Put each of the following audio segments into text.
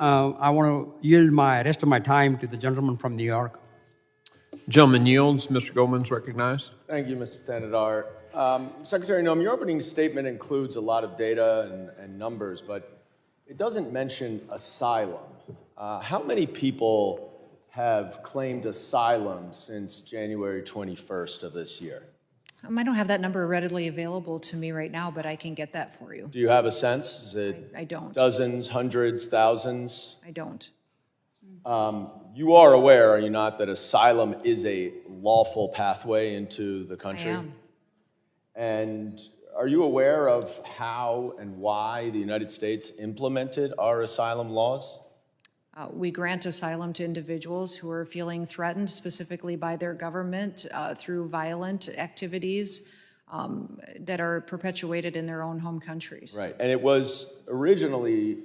I want to yield my rest of my time to the gentleman from New York. Gentleman yields. Mr. Goldman's recognized. Thank you, Mr. Tanadar. Secretary Noem, your opening statement includes a lot of data and numbers, but it doesn't mention asylum. How many people have claimed asylum since January 21st of this year? I don't have that number readily available to me right now, but I can get that for you. Do you have a sense? Is it I don't. dozens, hundreds, thousands? I don't. You are aware, are you not, that asylum is a lawful pathway into the country? I am. And are you aware of how and why the United States implemented our asylum laws? We grant asylum to individuals who are feeling threatened specifically by their government through violent activities that are perpetuated in their own home countries. Right, and it was originally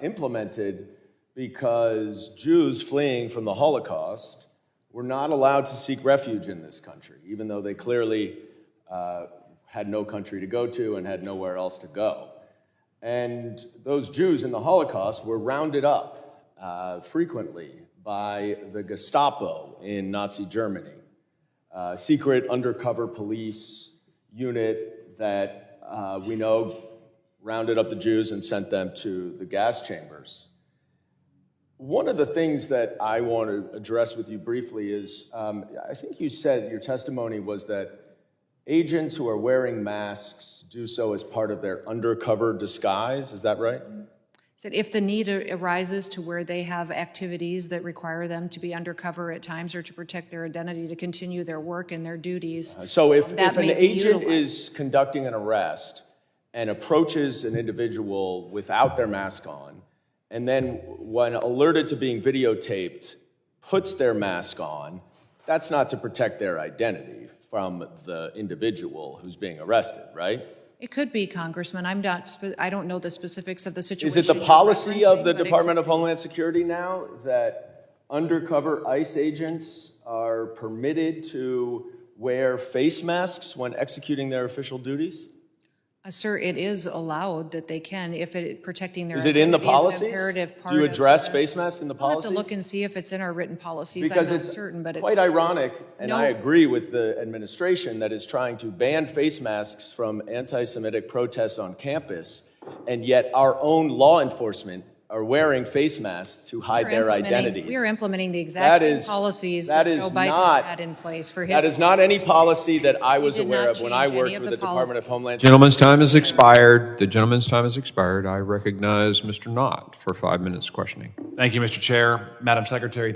implemented because Jews fleeing from the Holocaust were not allowed to seek refuge in this country, even though they clearly had no country to go to and had nowhere else to go. And those Jews in the Holocaust were rounded up frequently by the Gestapo in Nazi Germany, a secret undercover police unit that we know rounded up the Jews and sent them to the gas chambers. One of the things that I want to address with you briefly is, I think you said your testimony was that agents who are wearing masks do so as part of their undercover disguise. Is that right? So if the need arises to where they have activities that require them to be undercover at times or to protect their identity to continue their work and their duties. So if an may be agent utilized. is conducting an arrest and approaches an individual without their mask on, and then when alerted to being videotaped, puts their mask on, that's not to protect their identity from the individual who's being arrested, right? It could be, Congressman. I don't know the specifics of the situation. Is it the you're policy of referencing, the but Department of Homeland Security now that undercover ICE agents are permitted to wear face masks when executing their official duties? Sir, it is allowed that they can if protecting their Is it in the identity is an policies? imperative part Do you of address the- face masks in the I'll have policies? to look and see if it's in our written policies. Because I'm not it's certain, but quite it's ironic, and No. I agree with the administration that is trying to ban face masks from anti-Semitic protests on campus, and yet our own law enforcement are wearing face masks to hide their identities. We are implementing the exact same is- policies that that is Joe Biden not- had in place for his. That is not any policy that I was did aware not of when I change any worked of with the the Department of policies. Homeland Security. Gentleman's time has expired. The gentleman's time has expired. I recognize Mr. Knott for 5 minutes questioning. Thank you, Mr. Chair. Madam Secretary, thank